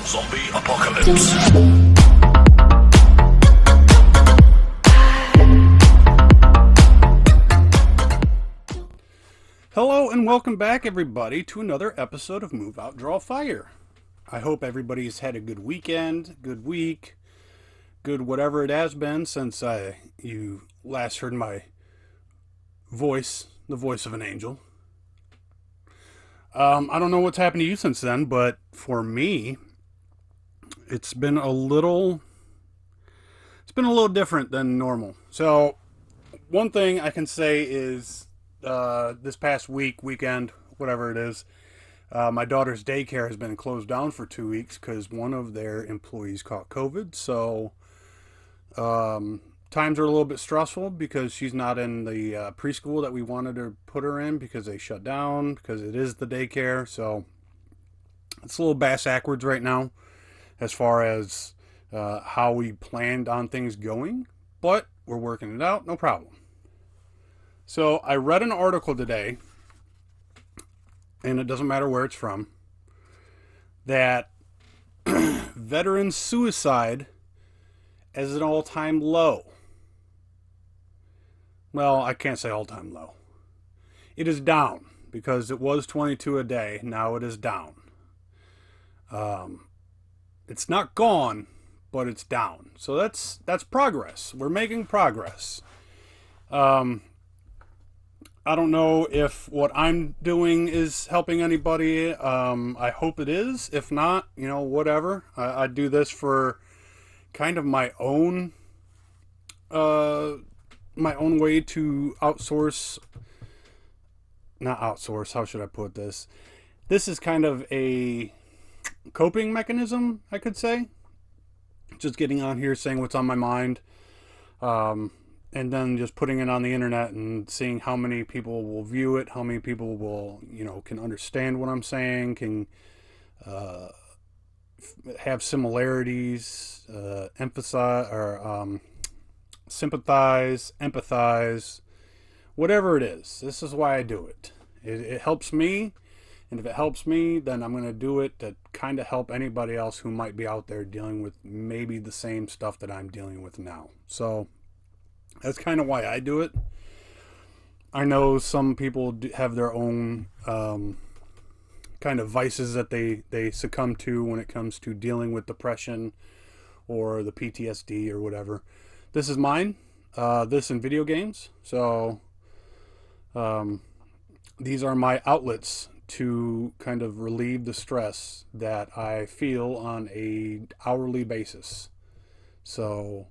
Zombie apocalypse. Hello and welcome back, everybody, to another episode of Move Out, Draw Fire. I hope everybody's had a good weekend, good week, good whatever it has been since you last heard my voice, the voice of an angel. I don't know what's happened to you since then, but for me, it's been a little different than normal. So, one thing I can say is this past weekend, whatever it is, my daughter's daycare has been closed down for 2 weeks because one of their employees caught COVID. So times are a little bit stressful because she's not in the preschool that we wanted to put her in because they shut down because it is the daycare. So it's a little bass backwards right now as far as how we planned on things going, but we're working it out, no problem. So I read an article today, and it doesn't matter where it's from, that veteran suicide is an all-time low. Well, I can't say all-time low. It is down because it was 22 a day. Now it is down. It's not gone, but it's down. So that's progress. We're making progress. I don't know if what I'm doing is helping anybody. I hope it is. If not, whatever. I do this for kind of my own way to outsource. Not outsource. How should I put this? This is kind of a coping mechanism, I could say. Just getting on here, saying what's on my mind. And then just putting it on the internet and seeing how many people will view it, how many people will, can understand what I'm saying, can have similarities, emphasize or sympathize, empathize, whatever it is. This is why I do it. It helps me, and if it helps me, then I'm going to do it to kind of help anybody else who might be out there dealing with maybe the same stuff that I'm dealing with now. So that's kind of why I do it. I know some people have their own kind of vices that they succumb to when it comes to dealing with depression or the PTSD or whatever. This is mine. This in video games. So these are my outlets to kind of relieve the stress that I feel on a hourly basis. So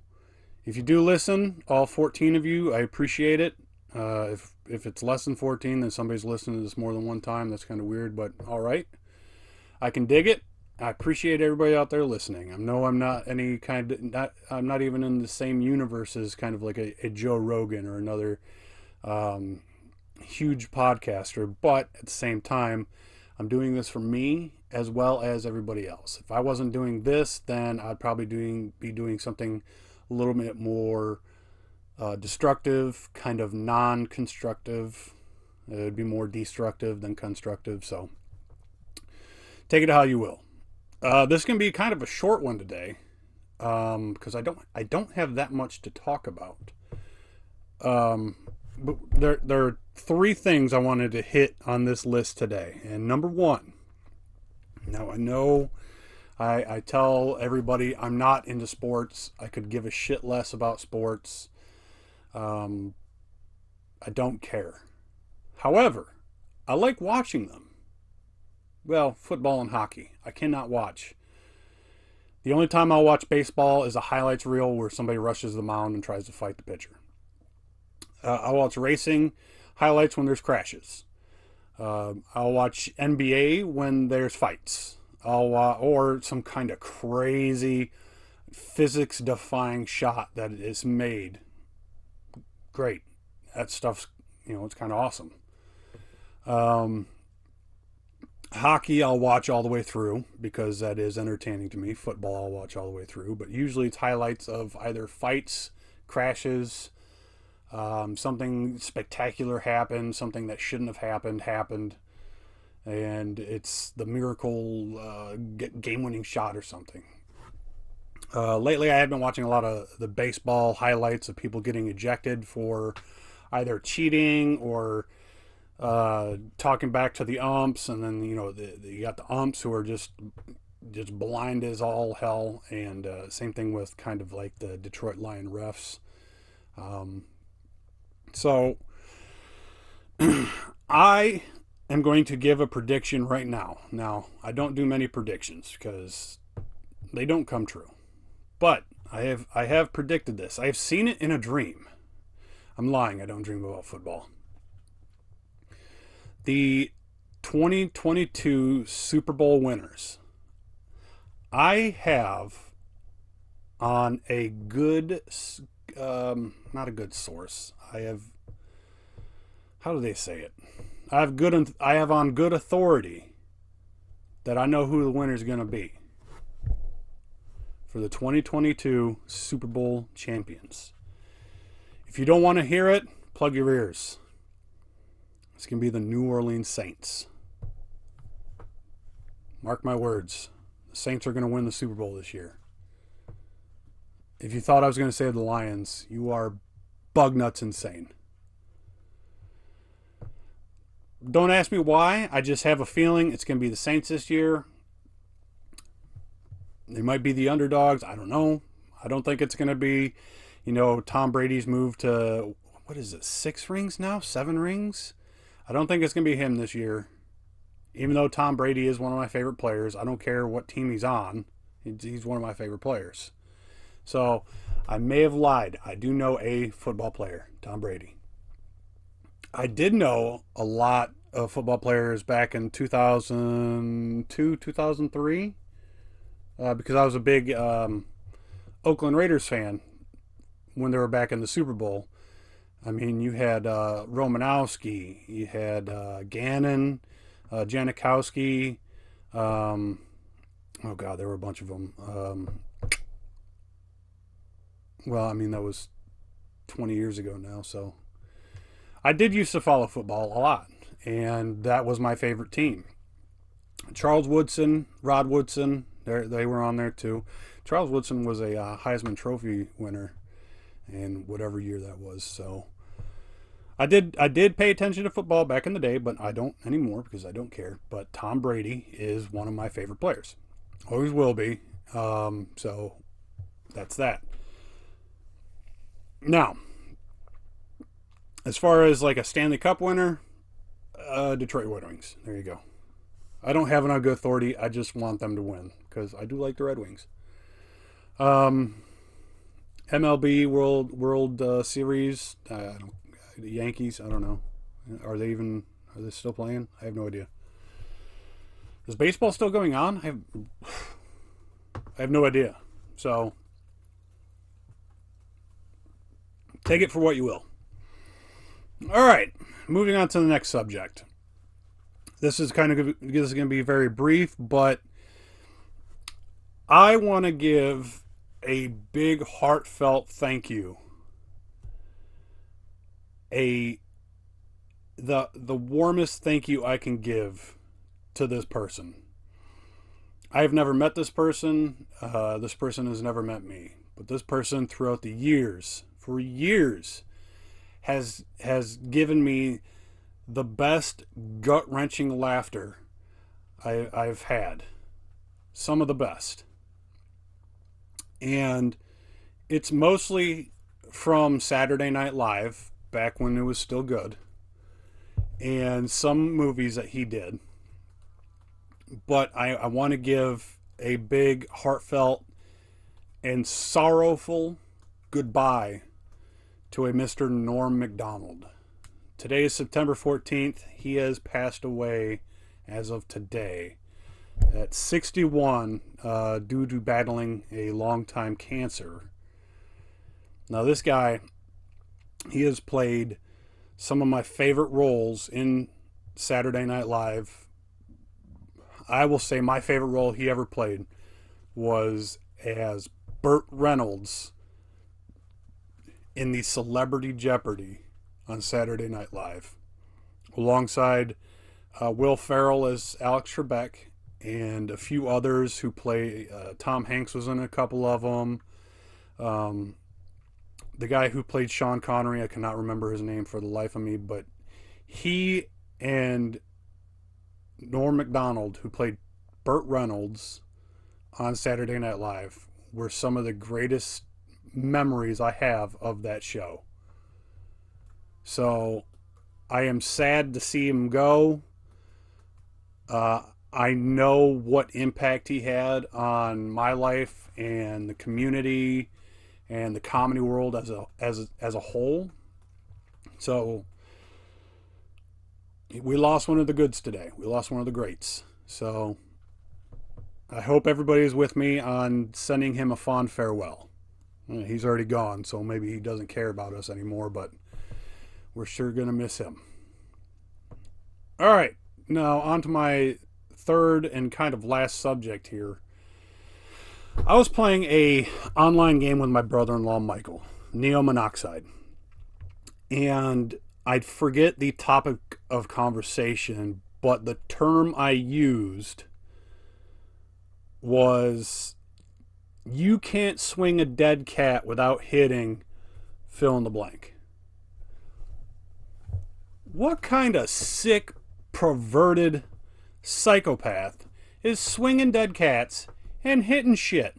if you do listen, all 14 of you, I appreciate it. If it's less than 14, then somebody's listening to this more than one time. That's kind of weird, but all right. I can dig it. I appreciate everybody out there listening. I know I'm not any kind of, I'm not even in the same universe as kind of like a Joe Rogan or another huge podcaster, but at the same time, I'm doing this for me as well as everybody else. If I wasn't doing this, then I'd probably be doing something a little bit more destructive, kind of non-constructive. It would be more destructive than constructive. So take it how you will. This can be kind of a short one today because I don't have that much to talk about. But there are three things I wanted to hit on this list today. And number one, now I know I tell everybody I'm not into sports. I could give a shit less about sports. I don't care. However, I like watching them. Well, football and hockey. I cannot watch. The only time I'll watch baseball is a highlights reel where somebody rushes the mound and tries to fight the pitcher. I'll watch racing highlights when there's crashes. I'll watch NBA when there's fights. Or some kind of crazy physics-defying shot that is made. Great. That stuff's, it's kind of awesome. Hockey I'll watch all the way through because that is entertaining to me. Football I'll watch all the way through. But usually it's highlights of either fights, crashes, something spectacular happened, something that shouldn't have happened. and it's the miracle game-winning shot or something. Lately, I have been watching a lot of the baseball highlights of people getting ejected for either cheating or talking back to the umps, and then you got the umps who are just blind as all hell, and same thing with kind of like the Detroit Lion refs. So I am going to give a prediction right now. Now, I don't do many predictions because they don't come true. But I have predicted this. I have seen it in a dream. I'm lying. I don't dream about football. The 2022 Super Bowl winners. I have on a good, not a good source. I have, how do they say it? I have on good authority that I know who the winner is going to be for the 2022 Super Bowl champions. If you don't want to hear it, plug your ears. It's going to be the New Orleans Saints. Mark my words. The Saints are going to win the Super Bowl this year. If you thought I was going to say the Lions, you are bug nuts insane. Don't ask me why. I just have a feeling it's going to be the Saints this year. They might be the underdogs. I don't know. I don't think it's going to be, Tom Brady's moved to, what is it, 6 rings now? 7 rings? I don't think it's going to be him this year. Even though Tom Brady is one of my favorite players, I don't care what team he's on. He's one of my favorite players. So I may have lied. I do know a football player, Tom Brady. I did know a lot of football players back in 2002, 2003, because I was a big Oakland Raiders fan when they were back in the Super Bowl. I mean, you had Romanowski, you had Gannon, Janikowski. Oh God, there were a bunch of them. Well, I mean, that was 20 years ago now, so I did used to follow football a lot, and that was my favorite team. Charles Woodson, Rod Woodson, they were on there too. Charles Woodson was a Heisman Trophy winner in whatever year that was, so I did pay attention to football back in the day, but I don't anymore because I don't care. But Tom Brady is one of my favorite players. Always will be. So that's that. Now, as far as like a Stanley Cup winner, Detroit Red Wings. There you go. I don't have it on good authority. I just want them to win because I do like the Red Wings. MLB World Series. The Yankees. I don't know. Are they still playing? I have no idea. Is baseball still going on? I have no idea. So take it for what you will. All right, moving on to the next subject. This is going to be very brief, but I want to give a big heartfelt thank you. The warmest thank you I can give to this person. I have never met this person. This person has never met me. But this person, throughout the years, for years, has given me the best gut-wrenching laughter I've had. Some of the best. And it's mostly from Saturday Night Live, back when it was still good, and some movies that he did. But I want to give a big, heartfelt, and sorrowful goodbye to a Mr. Norm Macdonald. Today is September 14th. He has passed away as of today at 61 due to battling a long-time cancer. Now, this guy, he has played some of my favorite roles in Saturday Night Live. I will say my favorite role he ever played was as Burt Reynolds in the Celebrity Jeopardy on Saturday Night Live, alongside Will Ferrell as Alex Trebek, and a few others who play. Tom Hanks was in a couple of them. The guy who played Sean Connery, I cannot remember his name for the life of me, but he and Norm Macdonald, who played Burt Reynolds on Saturday Night Live, were some of the greatest memories I have of that show. So I am sad to see him go. I know what impact he had on my life and the community and the comedy world as a whole. So we lost one of the goods today. We lost one of the greats. So I hope everybody is with me on sending him a fond farewell. He's already gone, so maybe he doesn't care about us anymore, but we're sure going to miss him. All right, now on to my third and kind of last subject here. I was playing a online game with my brother-in-law, Michael, Neo Monoxide. And I'd forget the topic of conversation, but the term I used was, you can't swing a dead cat without hitting fill in the blank. What kind of sick, perverted psychopath is swinging dead cats and hitting shit?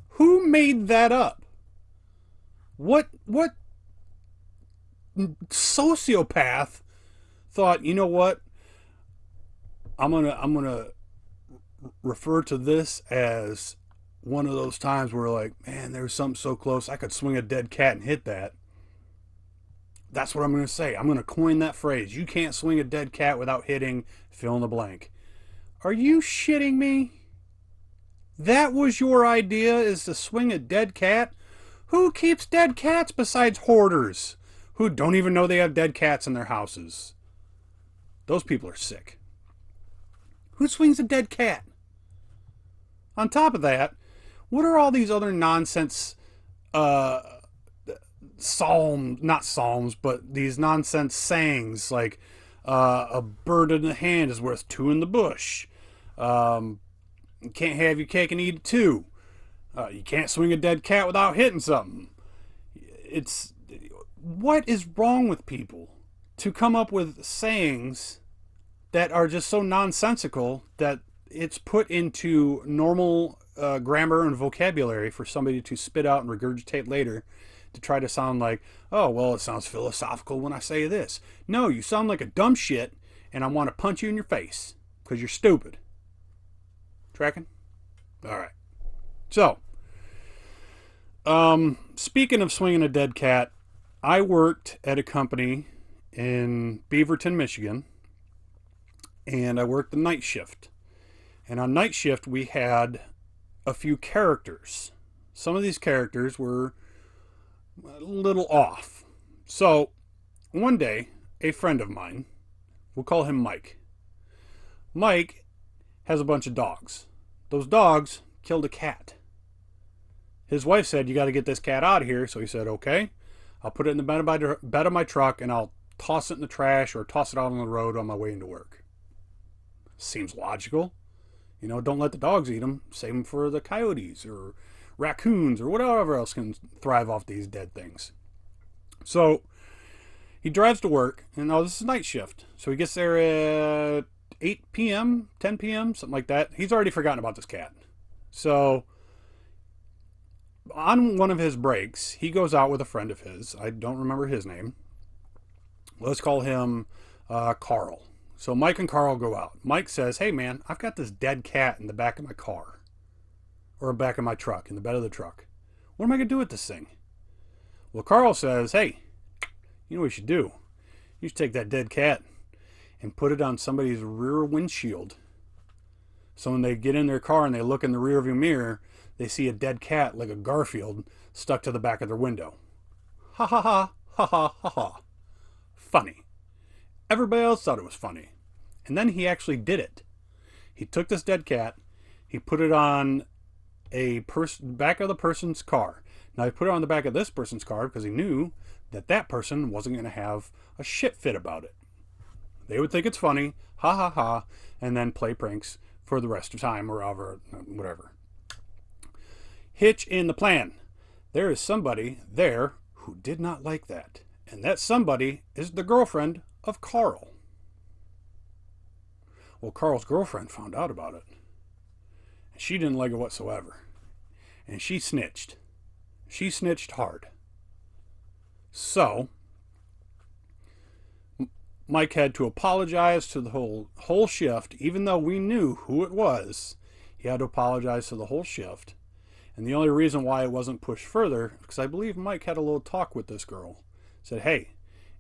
Who made that up? What sociopath thought, you know what? I'm gonna refer to this as one of those times where, like, man, there's something so close I could swing a dead cat and hit that. That's what I'm going to say. I'm going to coin that phrase. You can't swing a dead cat without hitting fill in the blank. Are you shitting me? That was your idea, is to swing a dead cat? Who keeps dead cats besides hoarders who don't even know they have dead cats in their houses? Those people are sick. Who swings a dead cat? On top of that, what are all these other nonsense not psalms, but these nonsense sayings like a bird in the hand is worth two in the bush. You can't have your cake and eat it too. You can't swing a dead cat without hitting something. What is wrong with people to come up with sayings that are just so nonsensical that it's put into normal grammar and vocabulary for somebody to spit out and regurgitate later to try to sound like, oh, well, it sounds philosophical when I say this. No, you sound like a dumb shit, and I want to punch you in your face because you're stupid. Tracking? All right. So, speaking of swinging a dead cat, I worked at a company in Beaverton, Michigan, and I worked the night shift. And on night shift, we had a few characters. Some of these characters were a little off. So, one day, a friend of mine, we'll call him Mike. Mike has a bunch of dogs. Those dogs killed a cat. His wife said, you got to get this cat out of here. So he said, okay, I'll put it in the bed of my truck and I'll toss it in the trash or toss it out on the road on my way into work. Seems logical. You know, don't let the dogs eat them. Save them for the coyotes or raccoons or whatever else can thrive off these dead things. So he drives to work, and now this is night shift. So he gets there at 8 p.m., 10 p.m., something like that. He's already forgotten about this cat. So on one of his breaks, he goes out with a friend of his. I don't remember his name. Let's call him Carl. So Mike and Carl go out. Mike says, hey man, I've got this dead cat in the back of my car. Or back of my truck, in the bed of the truck. What am I going to do with this thing? Well, Carl says, hey, you know what you should do? You should take that dead cat and put it on somebody's rear windshield. So when they get in their car and they look in the rearview mirror, they see a dead cat like a Garfield stuck to the back of their window. Ha ha ha, ha ha ha ha. Funny. Everybody else thought it was funny. And then he actually did it. He took this dead cat, he put it on back of the person's car. Now he put it on the back of this person's car because he knew that person wasn't going to have a shit fit about it. They would think it's funny, ha ha ha, and then play pranks for the rest of time or however, whatever. Hitch in the plan. There is somebody there who did not like that. And that somebody is the girlfriend of Carl. Well, Carl's girlfriend found out about it. And she didn't like it whatsoever. And she snitched. She snitched hard. So, Mike had to apologize to the whole shift, even though we knew who it was. He had to apologize to the whole shift. And the only reason why it wasn't pushed further, because I believe Mike had a little talk with this girl. Said, hey,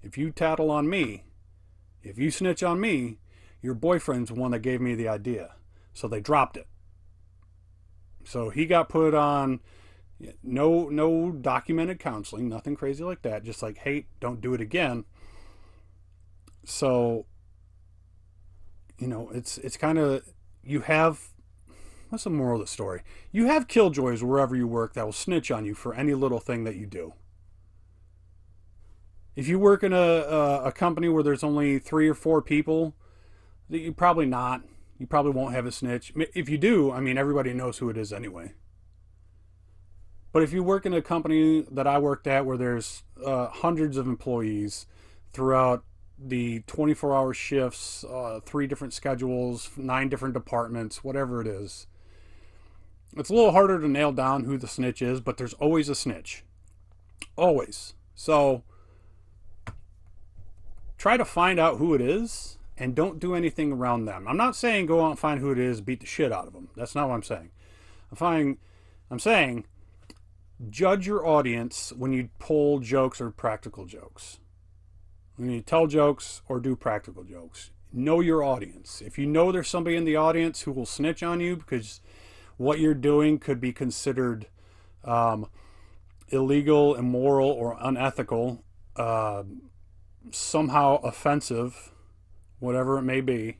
if you tattle on me, if you snitch on me, your boyfriend's the one that gave me the idea. So they dropped it. So he got put on no documented counseling, nothing crazy like that. Just like, hey, don't do it again. So, you know, it's kind of, you have, what's the moral of the story? You have killjoys wherever you work that will snitch on you for any little thing that you do. If you work in a company where there's only 3 or 4 people, you probably not. You probably won't have a snitch. If you do, I mean, everybody knows who it is anyway. But if you work in a company that I worked at where there's hundreds of employees throughout the 24-hour shifts, 3 different schedules, 9 different departments, whatever it is, it's a little harder to nail down who the snitch is, but there's always a snitch. Always. So try to find out who it is and don't do anything around them. I'm not saying go out and find who it is, beat the shit out of them. That's not what I'm saying. I'm saying judge your audience when you pull jokes or practical jokes. When you tell jokes or do practical jokes. Know your audience. If you know there's somebody in the audience who will snitch on you because what you're doing could be considered illegal, immoral, or unethical, somehow offensive, whatever it may be.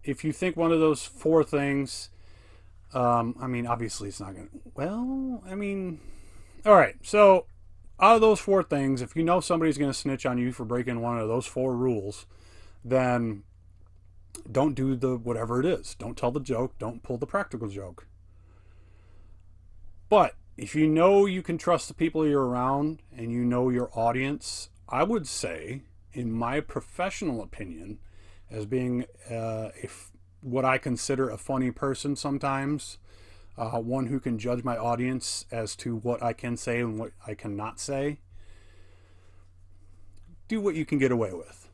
If you think one of those 4 things, I mean, obviously it's not going to, well, I mean, all right. So out of those 4 things, if you know somebody's going to snitch on you for breaking one of those 4 rules, then don't do the whatever it is. Don't tell the joke. Don't pull the practical joke. But if you know you can trust the people you're around and you know your audience, I would say, in my professional opinion, as being what I consider a funny person sometimes, one who can judge my audience as to what I can say and what I cannot say, do what you can get away with.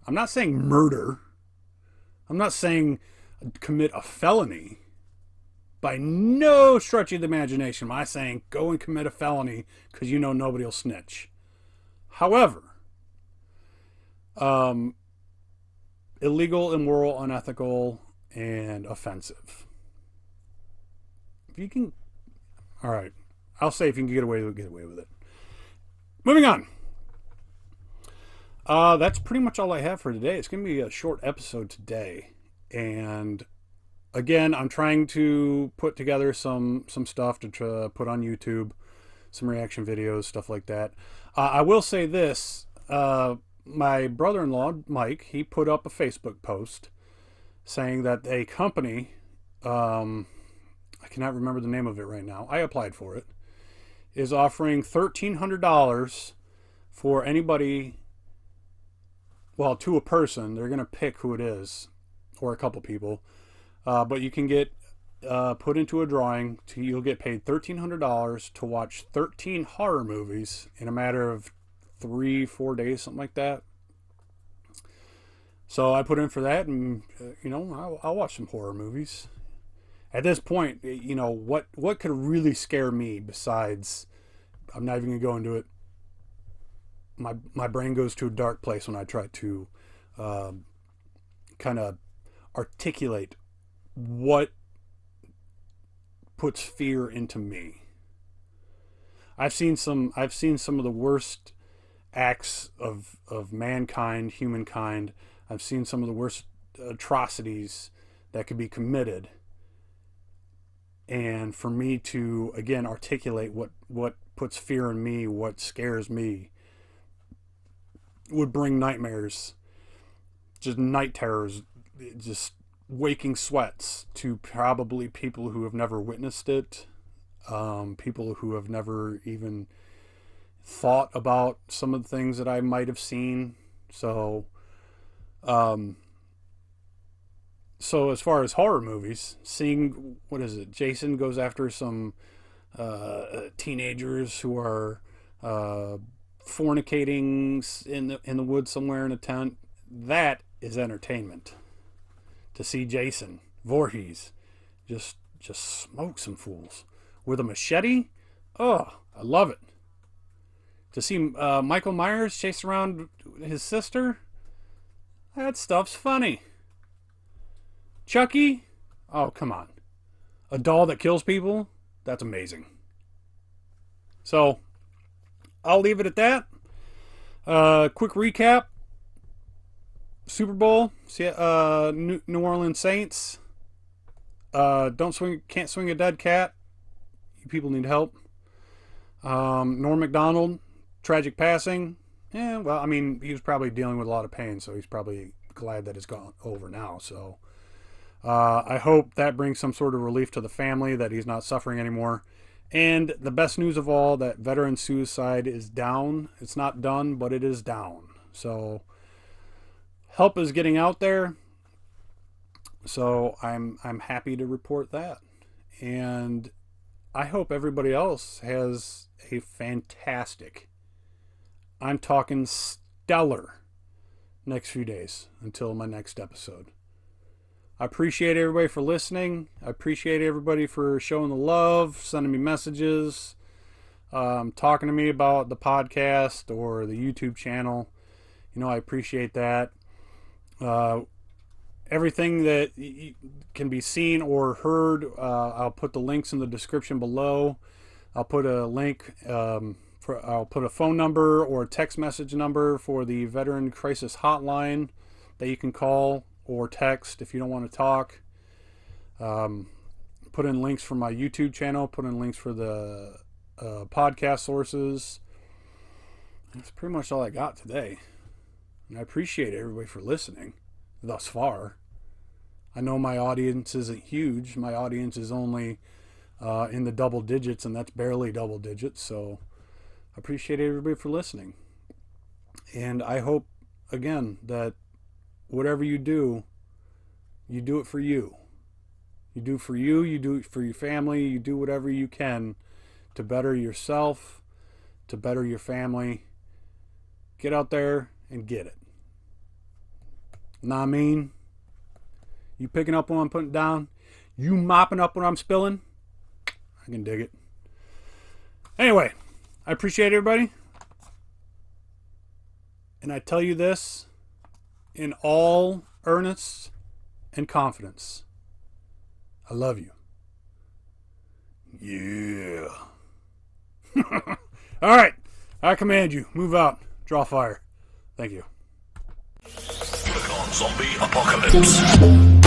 I'm not saying murder. I'm not saying commit a felony. By no stretch of the imagination am I saying go and commit a felony because you know nobody will snitch. However, illegal, immoral, unethical, and offensive. If you can, all right, I'll say if you can get away with it. Moving on. That's pretty much all I have for today. It's going to be a short episode today. And again, I'm trying to put together some stuff to put on YouTube, some reaction videos, stuff like that. I will say this. My brother-in-law, Mike, he put up a Facebook post saying that a company, I cannot remember the name of it right now, I applied for it, is offering $1,300 for anybody, well, to a person. They're going to pick who it is, or a couple people, but you can get put into a drawing. You'll get paid $1,300 to watch 13 horror movies in a matter of 3-4 days, something like that. So I put in for that, and I'll watch some horror movies. At this point, what could really scare me besides, I'm not even gonna go into it. My brain goes to a dark place when I try to kind of articulate what puts fear into me. I've seen some of the worst acts of mankind, humankind. I've seen some of the worst atrocities that could be committed. And for me to, again, articulate what puts fear in me, what scares me, would bring nightmares, just night terrors, just waking sweats to probably people who have never witnessed it, people who have never even thought about some of the things that I might have seen. So as far as horror movies, seeing, what is it, Jason goes after some teenagers who are fornicating in the woods somewhere in a tent, that is entertainment. To see Jason Voorhees just smoke some fools with a machete, oh, I love it. To see Michael Myers chase around his sister, that stuff's funny. Chucky, oh, come on. A doll that kills people, that's amazing. So, I'll leave it at that. Quick recap. Super Bowl, New Orleans Saints. Can't swing a dead cat. You people need help. Norm Macdonald, tragic passing. Yeah, well, I mean, he was probably dealing with a lot of pain, so he's probably glad that it's gone over now. So, I hope that brings some sort of relief to the family, that he's not suffering anymore. And the best news of all, that veteran suicide is down. It's not done, but it is down. So help is getting out there. So I'm happy to report that. And I hope everybody else has a fantastic, I'm talking stellar, next few days until my next episode. I appreciate everybody for listening. I appreciate everybody for showing the love, sending me messages, talking to me about the podcast or the YouTube channel. You know, I appreciate that. Everything that can be seen or heard, I'll put the links in the description below. I'll put a link, I'll put a phone number or a text message number for the Veteran Crisis Hotline that you can call or text if you don't want to talk. Put in links for my YouTube channel, put in links for the podcast sources. That's pretty much all I got today. And I appreciate everybody for listening thus far. I know my audience isn't huge. My audience is only in the double digits, and that's barely double digits. So I appreciate everybody for listening. And I hope, again, that whatever you do it for you. You do it for you, you do it for your family, you do whatever you can to better yourself, to better your family. Get out there and get it. Know what I mean? You picking up what I'm putting down? You mopping up what I'm spilling? I can dig it. Anyway, I appreciate everybody. And I tell you this in all earnest and confidence. I love you. Yeah. All right. I command you. Move out. Draw fire. Thank you. Zombie apocalypse.